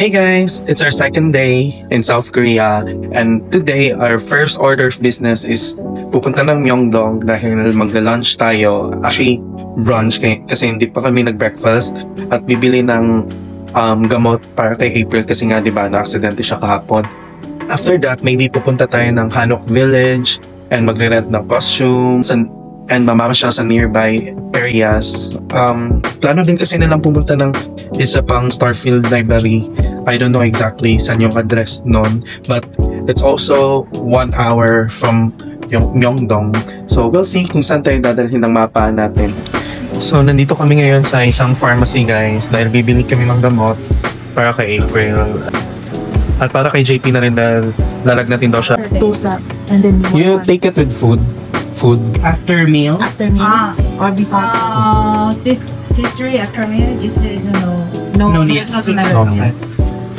Hey guys, it's our second day in South Korea and today our first order of business is pupunta ng Myeongdong dahil magla-lunch tayo. Actually, brunch kasi hindi pa kami nag-breakfast at bibili ng gamot para kay April kasi nga 'di ba na-aksidente siya kahapon. After that, maybe pupunta tayo ng Hanok Village and magre-rent ng costumes and mamamasyal sa nearby areas. Plano din kasi nilang pumunta ng isa pang Starfield Library. I don't know exactly saan yung address nun, but it's also 1 hour from yung Myeongdong. So we'll see kung saan tayo dadalhin ng mapa natin. So nandito kami ngayon sa isang pharmacy guys dahil bibili kami ng gamot para kay April. At para kay JP na rin dahil lalagnatin daw siya. Tusa. And then You take it with food. After meal? after meal or before. This three after meal, this is No need. doesn't No matter. need.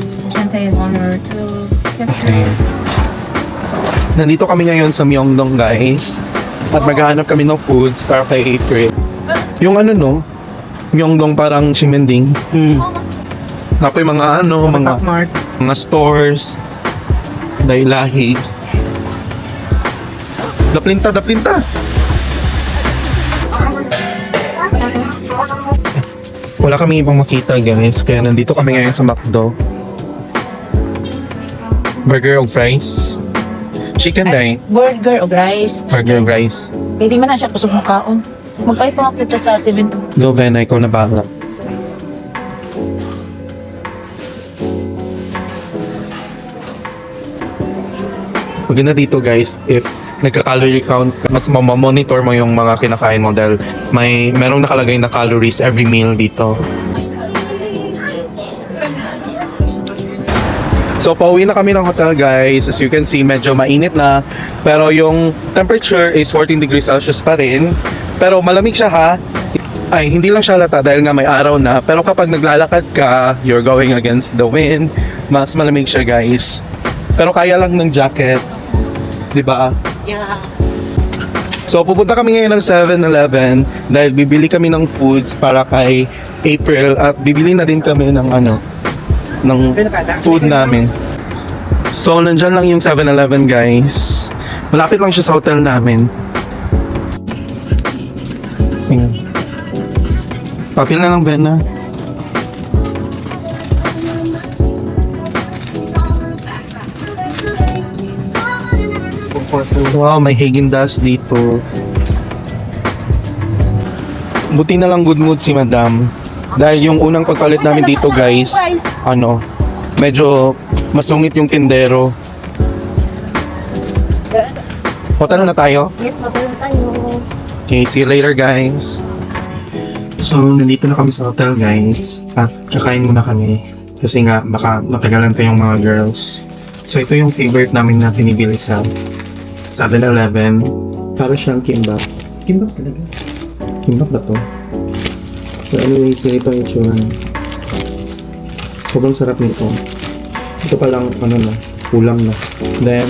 You can take 1 or 2 Okay. Nandito kami ngayon sa Myeongdong guys. At maghahanap kami ng foods para kay April. Yung ano no? Myeongdong parang Simending. Napoy mga mga stores. Dahil lahi. Daplinta. Wala kami ibang makita guys. Kaya nandito kami ngayon sa McDo. Burger o fries. Chicken day. Burger o rice. Burger rice. Pwede man na siya kusog mo kaon. Magkait pa nga sa 7. Go Vena, ikaw na bahala. Maganda dito guys, if nagka-calorie count, mas mamamonitor mo yung mga kinakain mo dahil merong nakalagay na calories every meal dito. So pauwi na kami ng hotel guys. As you can see, medyo mainit na. Pero yung temperature is 14 degrees Celsius pa rin. Pero malamig siya ha. Ay, hindi lang siya halata dahil nga may araw na. Pero kapag naglalakad ka, you're going against the wind, mas malamig siya guys. Pero kaya lang ng jacket. Diba? Yeah. So pupunta kami ngayon ng 7-Eleven dahil bibili kami ng foods para kay April at bibili na din kami ng ng food namin. So nandyan lang yung 7-Eleven guys. Malapit lang siya sa hotel namin. Papil na lang Vena. Wow, may Häagen-Dazs dito. Buti na lang good mood si Madam. Dahil yung unang pagkalit namin dito guys, medyo masungit yung tindero. Hotel na tayo? Yes, hotel na tayo. Okay, see you later guys. So, nandito na kami sa hotel guys. At kakain muna kami. Kasi nga, baka matagalan pa yung mga girls. So, ito yung favorite namin na pinibili sa 7-Eleven. Para siyang kimbap. Kimbap talaga? Kimbap ba to? So anyways, ganito yung itsura. Sobrang sarap nito. Ito palang ulam na. Then,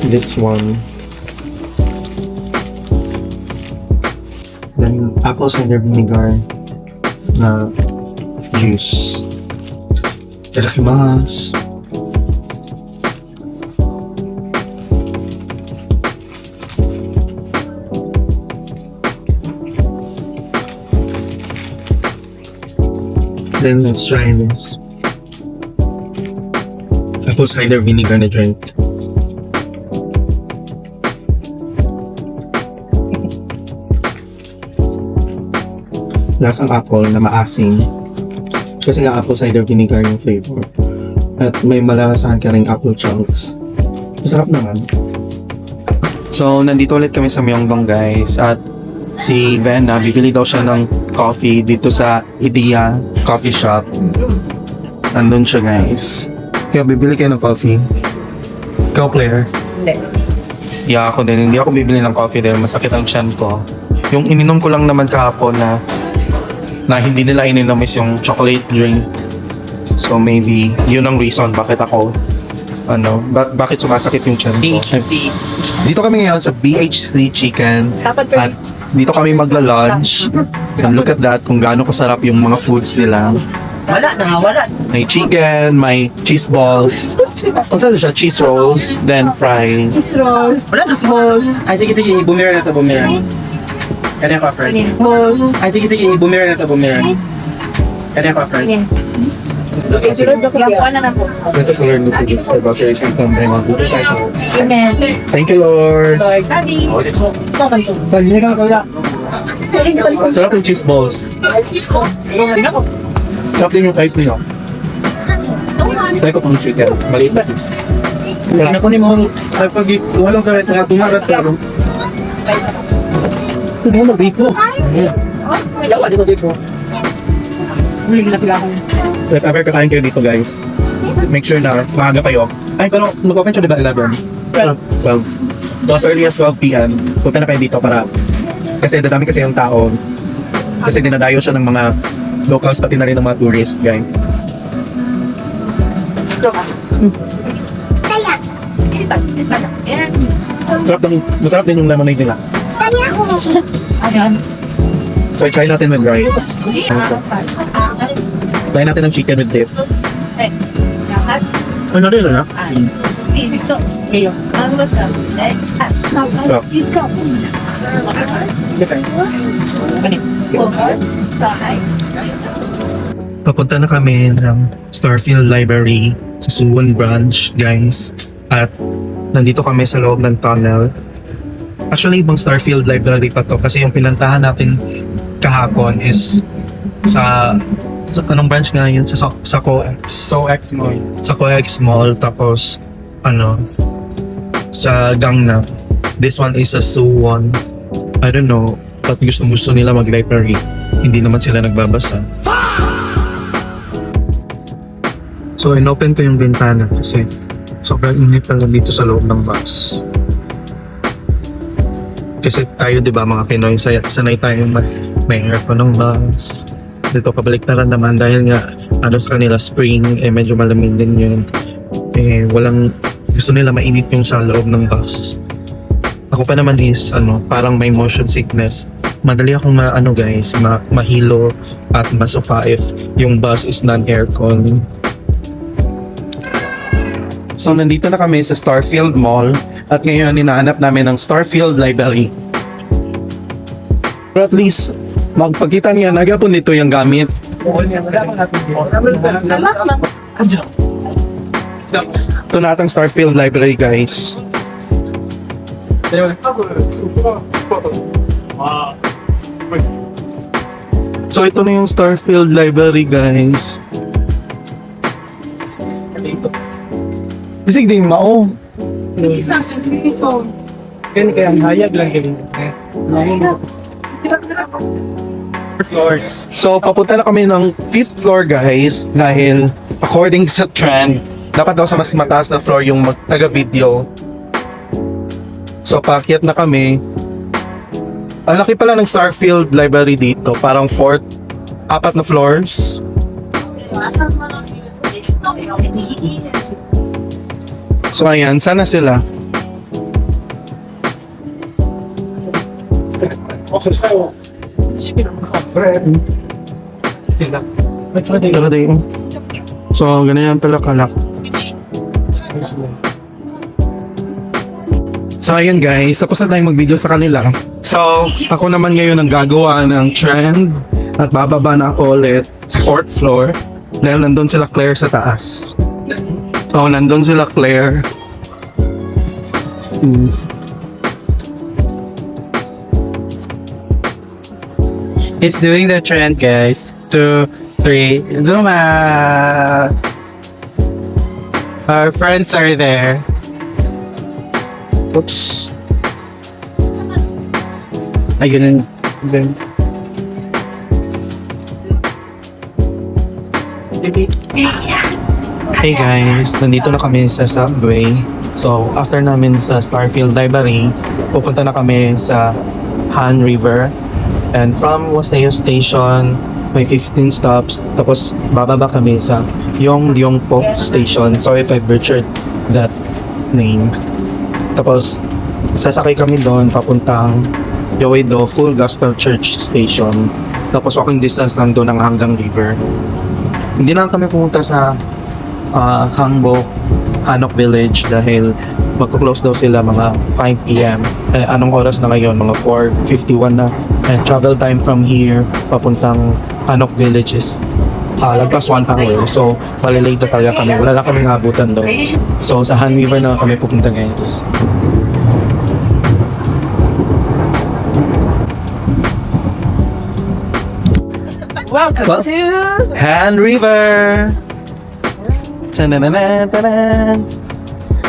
this one. Then, apple cider vinegar na juice. Itadakimasu. Then let's try this. Apple cider vinegar na drink. Lasang apple na maasim. Kasi nga apple cider vinegar yung flavor. At may malalasahan ka ring apple chunks. Masarap naman. So, nandito ulit kami sa Myeongdong guys. At si Vena, bibili daw siya ng coffee dito sa Idea Coffee Shop. Nandun siya guys. Kaya bibili kayo ng coffee. Ikaw Claire? Hindi. Yeah, ako din. Hindi ako bibili ng coffee dahil masakit ang tiyan ko. Yung ininom ko lang naman kahapon na hindi nila ininom is yung chocolate drink. So maybe yun ang reason bakit ako bakit sumasakit yung tiyan ko. BHC. Dito kami ngayon sa BHC Chicken. Dapat At dito kami magla-lunch. And look at that, kung gaano kasarap yung mga foods nila. May chicken, may cheese balls. Ano siya? Cheese rolls, then fries. Cheese rolls. Cheese balls. Ay, sige, bumira na to, bumira. Kanya ko first. Balls. Ay, sige, bumira na to, bumira. Kanya ko first. Ayan. Ito sa Lord Lucy. Amen. Thank you, Lord. Sabi. Sarap yung cheese balls. Sarap din yung fries nila. Try ko pang chicken. Maliit na piece. Kaya ko ni mo, pag walang kaya sa tumarat pero. Ito mo biko. If ever kakain kayo dito, guys, make sure na maaga kayo. Ay, pero mag-open siya diba 11? 12. So as early as 12 p.m. punta na kayo dito para kasi dadami kasi yung tao. Kasi dinadayo siya ng mga locals pati na rin ng mga tourists, guys. Masarap din yung lemonade nila. So try natin with rice. Try natin ng chicken with dip. Ano rin na? Papunta na kami ng Starfield Library sa Suwon branch, guys. At nandito kami sa loob ng tunnel. Actually, ibang Starfield Library pa to kasi yung pinantahan natin kahapon is sa anong branch nga yun? Sa COEX Mall. Sa COEX Mall, tapos sa Gangnam. This one is sa Suwon. I don't know, but gusto nila mag-library. Hindi naman sila nagbabasa. So, inopen ko yung bintana kasi sobrang init talaga dito sa loob ng bus. Kasi tayo, di ba, mga Pinoy, sanay tayo may aircon ng bus. Dito pabalik na rin naman dahil nga sa kanila spring, medyo malamig din yun. Gusto nila mainit yung sa loob ng bus. Ako pa naman is, parang may motion sickness. Madali akong mahilo at masufa if yung bus is non-aircon. So, nandito na kami sa Starfield Mall at ngayon hinahanap namin ang Starfield Library. Pero at least, magpagkita niya, nagapon dito yung gamit. Ito na atang Starfield Library, guys. So, ito na yung Starfield Library, guys. Kasi di mao. Kaya ang hayag lang yun. Floors. So, papunta na kami ng 5th floor, guys, dahil according sa trend, dapat daw sa mas mataas na floor yung taga-video. So, paakyat na kami. Ang laki pala ng Starfield Library dito, parang 4th, 4 na floors. So, ayan, sana sila. So, ganyan pala kalak. So, ayan guys, tapos na tayong mag-video sa kanila. So, ako naman ngayon ang gagawa ng trend at bababa na ako ulit sa 4th floor dahil nandun sila Claire sa taas. So, nandun sila Claire. It's doing the trend, guys. 2, 3, zoom out. Our friends are there. Oops. Ayun. Hey guys, nandito na kami sa subway. So, after namin sa Starfield Library, pupunta na kami sa Han River. And from Waseo Station, may 15 stops. Tapos, bababa kami sa Yongryongpo Station. Sorry if I butchered that name. Tapos, sasakay kami doon papuntang Yoedo Full Gospel Church Station. Tapos, walking distance lang doon hanggang river. Hindi na kami pumunta sa Hangbok, Hanok Village dahil magko-close daw sila mga 5 p.m. Anong oras na ngayon? Mga 4:51 na. And travel time from here papuntang Hanok Village is lagpas 1 hour. So, malilate na talaga kami. Wala na kaming habutan doon. So, sa Han River na kami pupunta guys. Welcome to Han River! Tanananan, tanan.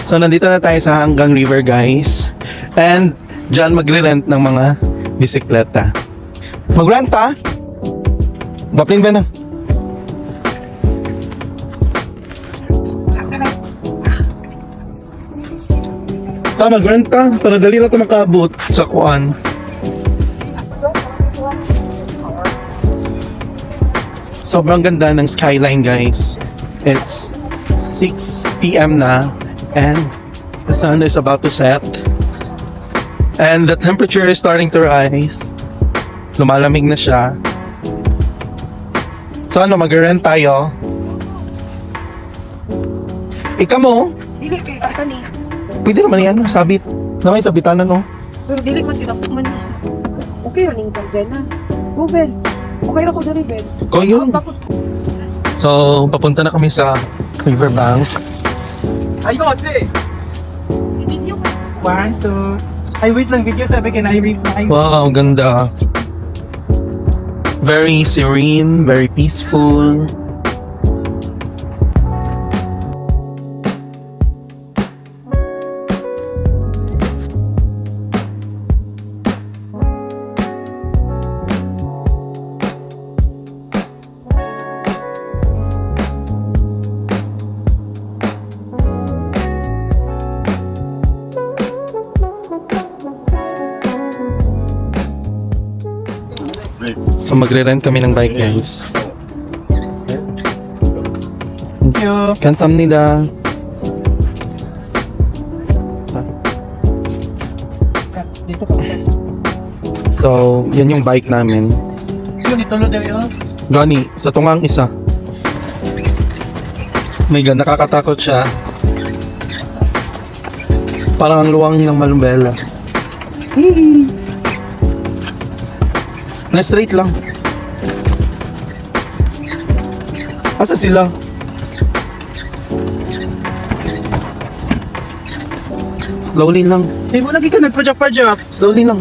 So, nandito na tayo sa Hanggang River, guys. And, dyan magre-rent ng mga bisikleta. Mag-rent pa? Daplin ba na? Mag-rent ka. Para dali na ito makabot sa kuan. Sobrang ganda ng skyline, guys. It's 6 p.m. na and the sun is about to set. And the temperature is starting to rise. Lumalamig na siya. So ano, mag-rent tayo? Ikaw mo? Dili kay atani. Pwede naman yan, sabit. Na may sabitan na, no? Pero dili man kita man isa. Okay ra ning kambena. Go Ben. Okay ra ko dali Ben. Ko yun. So, papunta na kami sa riverbank. Ayun, ate. Video ko. 1, 2. Ay, wait lang. Video sabi can I read my... Wow, ganda. Very serene, very peaceful. So magre-rent kami ng bike, guys. Thank you. 감사합니다. Dito ka. So, yan yung bike namin. Yun, itulo daw yun. Gani, sa tungang isa. My God, nakakatakot siya. Parang ang luwang ng malumbela. Na straight lang. Asa sila? Slowly lang. Hey, mo lagi ka nagpajak-pajak. Slowly lang.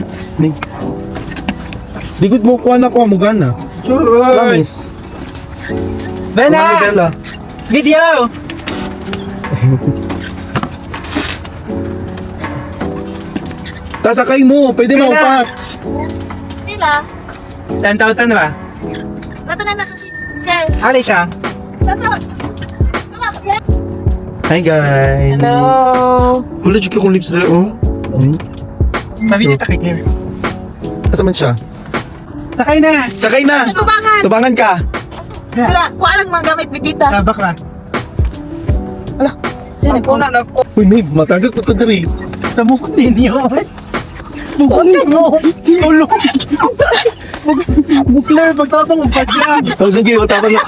Di good mo kuha na ko mugana. Promise. Bella! Bella. Video! Tasakay mo, pwede Bella! maupat. Pila. 10,000 ba? Rato na nato si Kel. Ali siya. Sasa. Hi guys. Hello. Wala dyan kong lips na oh. Mabili ta kay Kim. Asa man siya? Sakay na! Sakay na! Tubangan. Tubangan ka! Dira, kuha lang magamit bitita. Sabak na. Sino ko na nako. Uy, Mabe, matagag ko to diri. Sabukon din yun. Bukod mo. Ulo. Bukler, pagtatang ang padyan. Tapos sige, matapang na.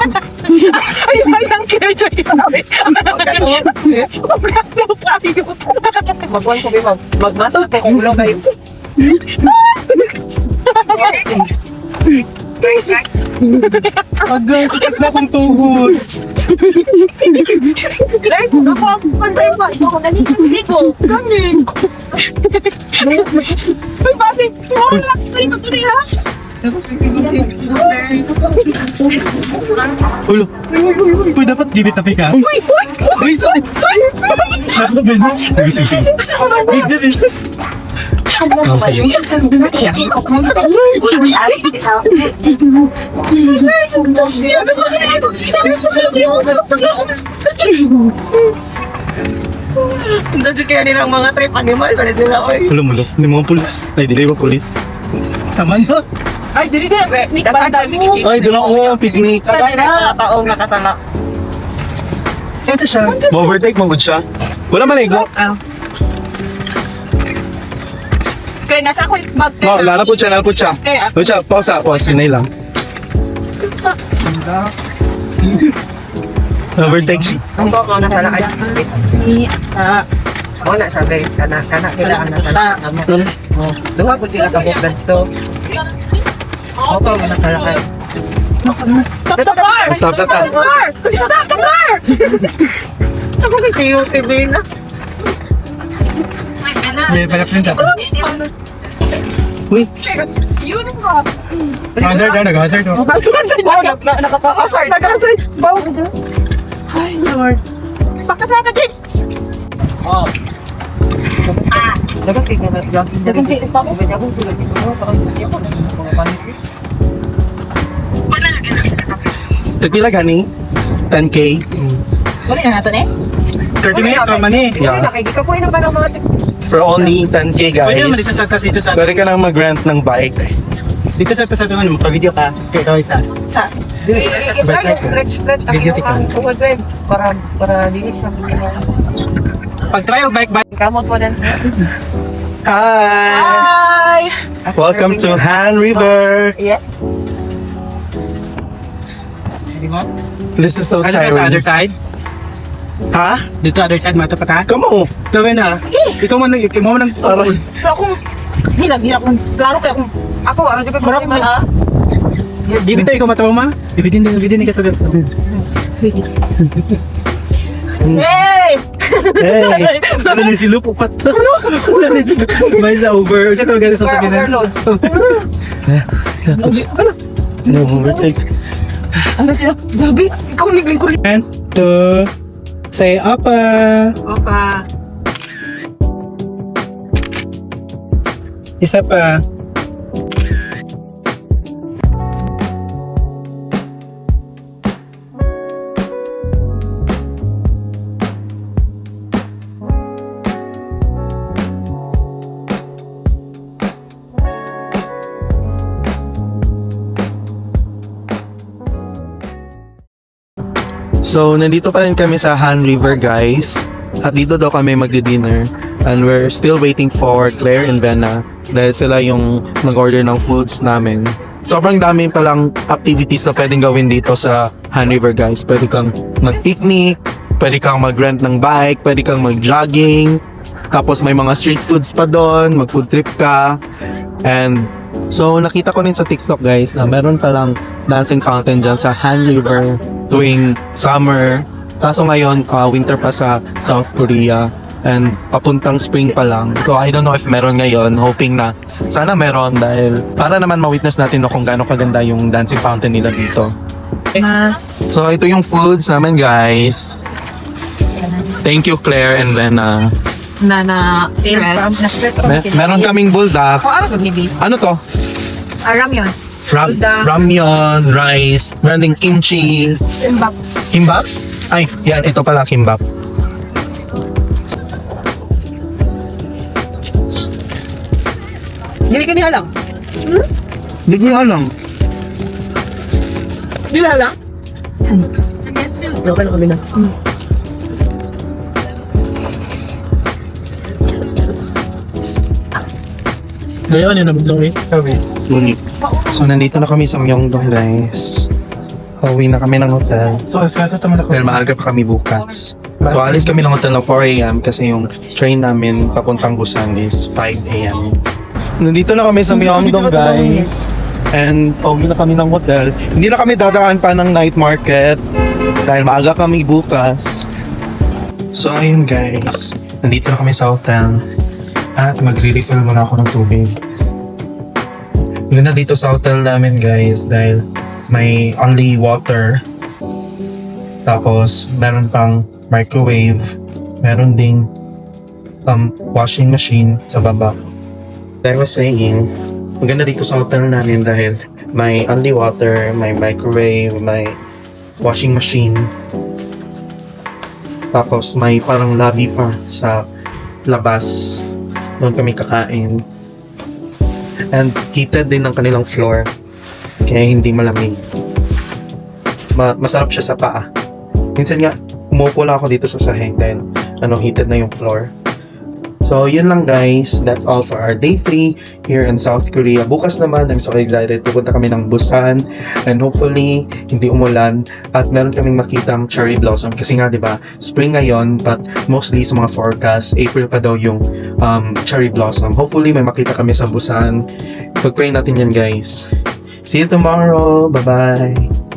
Ay, ang kejo itabi. Magkano tayo? Magwan ko kayo, magmasa pa kung ulo kayo. Agad, sakit na akong tuhod. Ay, ako ang pantay pa. Ito ko nagiging ko. Galing. Ay, basi. Mura lang. Ay, matuloy ha. Ulo. Uy, dapat dinitabi ka. Uy, uy. Uy, sorry. Sige, sige. Big deal. Oh, sige. Dadyo kaya nilang mga trip animal. Kaya nila ko eh. Ulo, ulo. Hindi mga pulis. Ay, di ba pulis? Taman to. Ay, dili din. Ni kabanda mo. Ay, doon ako. Picnic. Tagay na taong nakatala. Ito siya. Ma-overtake mo siya. Wala man ego. Kaya nasa ako yung bag. Oh, lalapot siya, lalapot siya. Eh, Lalapot siya. Pause, pause. Hinay lang. sa Overtake siya. Ang bako na sana ay mo na sabi kana sila ana kana duha pud sila kabok dito. Opo na sala kay. Stop the car! Stop the car! Stop the car! Ako kay Tio TV na. May palapin ka. Uy, Hazard na, nag-hazard mo. Nakapakasay. Nakapakasay. Baw. Ay, Lord. Pakasay ka, James. Oh. Dagang tignan na. Dagang tignan pa mo. Dagang sila dito. Parang hindi ako na mga panik. tagpila gani? 10K? Wala na nato eh? 30 minutes, so mani. Yeah. Nakikita ko yun ang parang mga For only 10K Pwede naman dito guys. dito sa Pwede ka nang mag-rent ng bike. dito sa ano, magpa-video ka. Kaya ikaw isa. sa stretch Video tika. para dili siya. Pag try yung bike. Kamot po din. Hi! Hi. Welcome to Han River. Yes. This is so Ano sa other tiring. side? Ha? Dito other side, matapat ha? Come on! Gawin na. Ikaw mo nang Aray. Ako hinag klaro kay ako ano di ko marap na. Dito ikaw matawa ma? Dividend ka sa Hey! Hey! Ano ni si Lupo pat? May sa over. Kasi ito galing sa sakin na. No, overtake. Ano sila? Grabe, ikaw nigling ko rin. And to say apa. Opa. Isa pa. So, nandito pa rin kami sa Han River, guys. At dito daw kami magdi-dinner. And we're still waiting for Claire and Venna dahil sila yung nag-order ng foods namin. Sobrang dami palang activities na pwedeng gawin dito sa Han River, guys. Pwede kang mag-picnic, pwede kang mag-rent ng bike, pwede kang mag-jogging. Tapos may mga street foods pa doon, mag-food trip ka. And so, nakita ko rin sa TikTok, guys, na meron palang dancing fountain dyan sa Han River tuwing summer. Kaso ngayon, winter pa sa South Korea and papuntang spring pa lang. So I don't know if meron ngayon, hoping na sana meron dahil para naman ma-witness natin kung gaano kaganda yung dancing fountain nila dito. So ito yung foods namin, guys. Thank you, Claire and then Stress. meron kaming buldak. Ano to, Bibi? Ano to? Ramyon. Ramyeon, rice, meron ding kimchi. Kimbap. Kimbap? Ay, yan, ito pala kimbap. Dili ka niya lang. Hindi ko alam. Dili lang. Okay na kami na. Ngayon, yun nabiglang eh. Ngunit. So, nandito na kami sa Myeongdong, guys. Uwi na kami ng hotel. So, ito naman ako. Dahil maaga pa kami bukas. So, alis kami ng hotel ng 4 a.m. kasi yung train namin papuntang Busan is 5 a.m. Nandito na kami sa Myeongdong, guys. And uwi na kami ng hotel. Hindi na kami dadaan pa ng night market dahil maaga kami bukas. So, ayun, guys. Nandito na kami sa hotel. At magre-refill muna ako ng tubig. Ganda dito sa hotel namin, guys, dahil may only water. Tapos, meron pang microwave. Meron ding washing machine sa baba. Like I was saying, maganda dito sa hotel namin dahil may only water, may microwave, may washing machine. Tapos, may parang lobby pa sa labas. Doon kami kakain. And heated din ng kanilang floor. Kaya hindi malamig. Masarap siya sa paa. Minsan nga, umupo lang ako dito sa sahig dahil heated na yung floor. So So, yun lang guys. That's all for our day 3 here in South Korea. Bukas naman, I'm so excited. Pupunta kami ng Busan and hopefully, hindi umulan at meron kaming makitang cherry blossom. Kasi nga, di ba, spring ngayon but mostly sa mga forecast, April pa daw yung cherry blossom. Hopefully, may makita kami sa Busan. Pag-pray natin yan guys. See you tomorrow. Bye-bye.